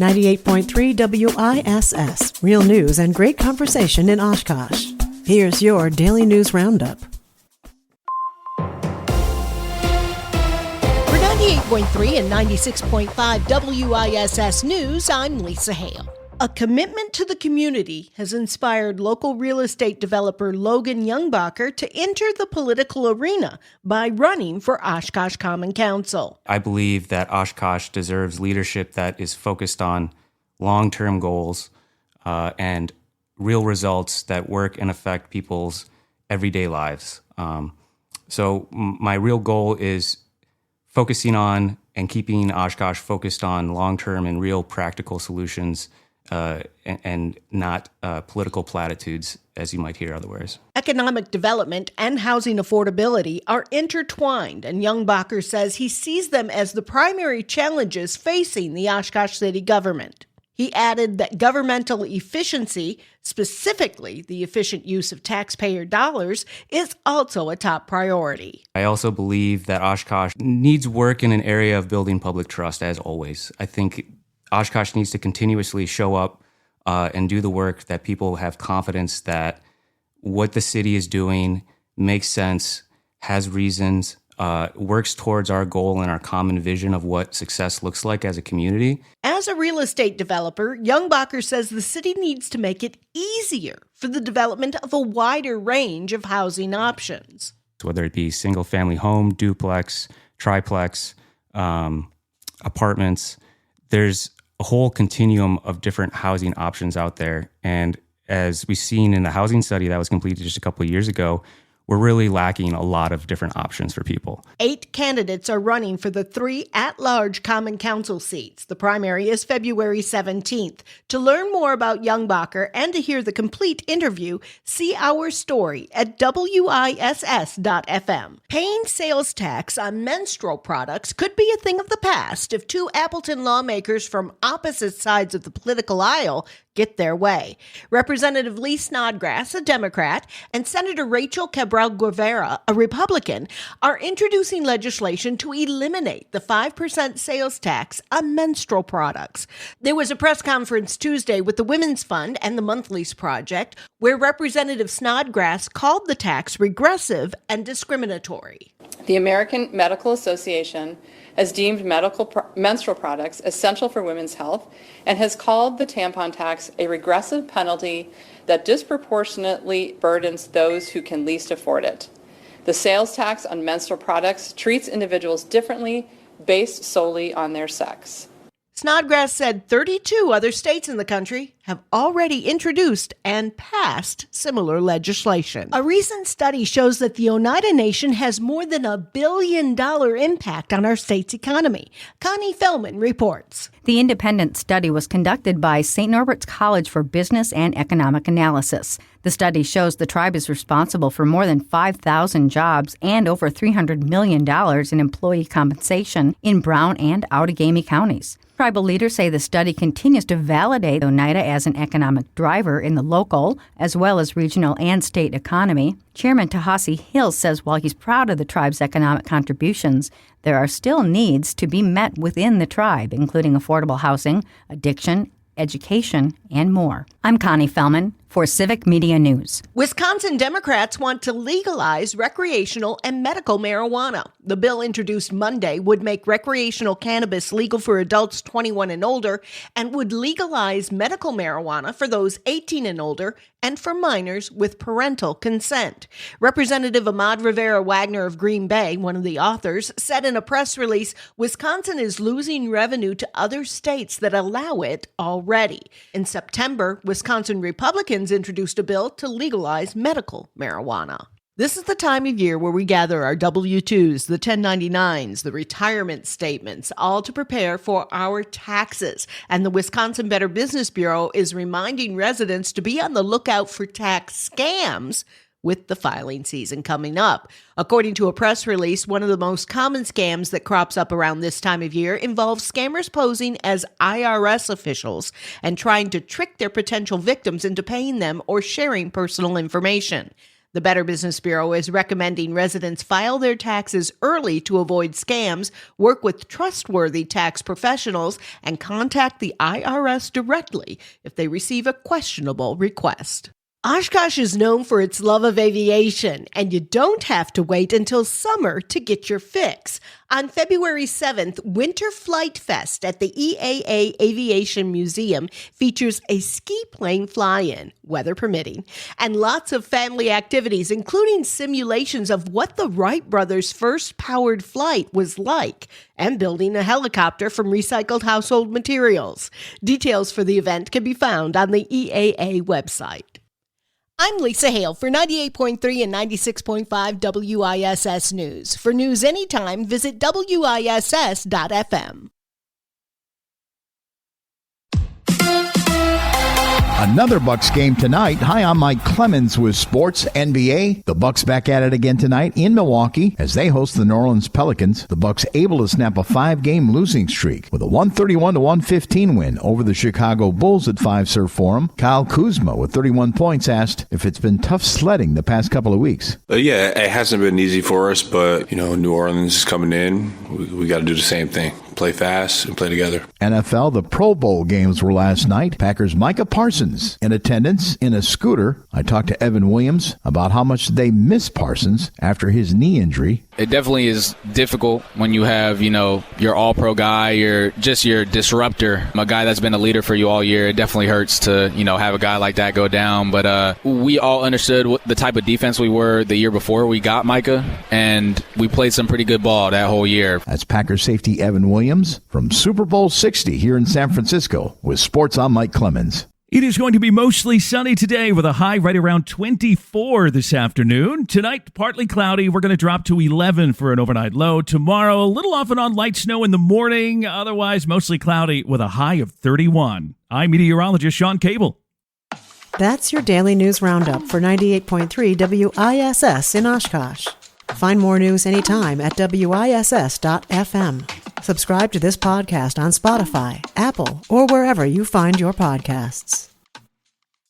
98.3 WISS, real news and great conversation in Oshkosh. Here's your Daily News Roundup. For 98.3 and 96.5 WISS News, I'm Lisa Hale. A commitment to the community has inspired local real estate developer Logan Youngbacher to enter the political arena by running for Oshkosh Common Council. I believe that Oshkosh deserves leadership that is focused on long-term goals and real results that work and affect people's everyday lives. So my real goal is focusing on and keeping Oshkosh focused on long-term and real practical solutions and not political platitudes, as you might hear otherwise. Economic development and housing affordability are intertwined, and Youngbacher says he sees them as the primary challenges facing the Oshkosh City government. He added that governmental efficiency, specifically the efficient use of taxpayer dollars, is also a top priority. I also believe that Oshkosh needs work in an area of building public trust, as always. I think Oshkosh needs to continuously show up and do the work that people have confidence that what the city is doing makes sense, has reasons, works towards our goal and our common vision of what success looks like as a community. As a real estate developer, Youngbacher says the city needs to make it easier for the development of a wider range of housing options. Whether it be single-family home, duplex, triplex, apartments, there's a whole continuum of different housing options out there. And as we've seen in the housing study that was completed just a couple of years ago, we're really lacking a lot of different options for people. 8 candidates are running for the 3 at-large Common Council seats. The primary is February 17th. To learn more about Youngbacher and to hear the complete interview, see our story at WISS.FM. Paying sales tax on menstrual products could be a thing of the past if 2 Appleton lawmakers from opposite sides of the political aisle get their way. Representative Lee Snodgrass, a Democrat, and Senator Rachel Cabral Guevara, a Republican, are introducing legislation to eliminate the 5% sales tax on menstrual products. There was a press conference Tuesday with the Women's Fund and the Monthlies Project, where Representative Snodgrass called the tax regressive and discriminatory. The American Medical Association has deemed menstrual products essential for women's health and has called the tampon tax a regressive penalty that disproportionately burdens those who can least afford it. The sales tax on menstrual products treats individuals differently based solely on their sex. Snodgrass said 32 other states in the country have already introduced and passed similar legislation. A recent study shows that the Oneida Nation has more than $1 billion impact on our state's economy. Connie Fellman reports. The independent study was conducted by St. Norbert's College for Business and Economic Analysis. The study shows the tribe is responsible for more than 5,000 jobs and over $300 million in employee compensation in Brown and Outagamie counties. Tribal leaders say the study continues to validate Oneida as an economic driver in the local as well as regional and state economy. Chairman Tahasi Hill says while he's proud of the tribe's economic contributions, there are still needs to be met within the tribe, including affordable housing, addiction, education, and more. I'm Connie Fellman for Civic Media News. Wisconsin Democrats want to legalize recreational and medical marijuana. The bill introduced Monday would make recreational cannabis legal for adults 21 and older and would legalize medical marijuana for those 18 and older and for minors with parental consent. Representative Ahmad Rivera Wagner of Green Bay, one of the authors, said in a press release, Wisconsin is losing revenue to other states that allow it already. In September, Wisconsin Republicans introduced a bill to legalize medical marijuana. This is the time of year where we gather our W-2s, the 1099s, the retirement statements, all to prepare for our taxes. And the Wisconsin Better Business Bureau is reminding residents to be on the lookout for tax scams with the filing season coming up. According to a press release, one of the most common scams that crops up around this time of year involves scammers posing as IRS officials and trying to trick their potential victims into paying them or sharing personal information. The Better Business Bureau is recommending residents file their taxes early to avoid scams, work with trustworthy tax professionals, and contact the IRS directly if they receive a questionable request. Oshkosh is known for its love of aviation, and you don't have to wait until summer to get your fix. On February 7th, Winter Flight Fest at the EAA Aviation Museum features a ski plane fly-in, weather permitting, and lots of family activities, including simulations of what the Wright brothers' first powered flight was like, and building a helicopter from recycled household materials. Details for the event can be found on the EAA website. I'm Lisa Hale for 98.3 and 96.5 WISS News. For news anytime, visit WISS.FM. Another Bucks game tonight. Hi, I'm Mike Clemens with Sports NBA. The Bucks back at it again tonight in Milwaukee as they host the New Orleans Pelicans. The Bucks able to snap a 5-game losing streak with a 131-115 win over the Chicago Bulls at Fiserv Forum. Kyle Kuzma with 31 points asked if it's been tough sledding the past couple of weeks. Yeah, it hasn't been easy for us, but New Orleans is coming in. We got to do the same thing. Play fast and play together. NFL, the Pro Bowl games were last night. Packers' Micah Parsons in attendance in a scooter. I talked to Evan Williams about how much they miss Parsons after his knee injury. It definitely is difficult when you have, your all-pro guy, your disruptor, a guy that's been a leader for you all year. It definitely hurts to, have a guy like that go down. But we all understood what the type of defense we were the year before we got Micah, and we played some pretty good ball that whole year. That's Packers safety Evan Williams from Super Bowl 60 here in San Francisco with Sports. I'm Mike Clemens. It is going to be mostly sunny today with a high right around 24 this afternoon. Tonight, partly cloudy. We're going to drop to 11 for an overnight low. Tomorrow, a little off and on light snow in the morning. Otherwise, mostly cloudy with a high of 31. I'm meteorologist Sean Cable. That's your daily news roundup for 98.3 WISS in Oshkosh. Find more news anytime at WISS.FM. Subscribe to this podcast on Spotify, Apple, or wherever you find your podcasts.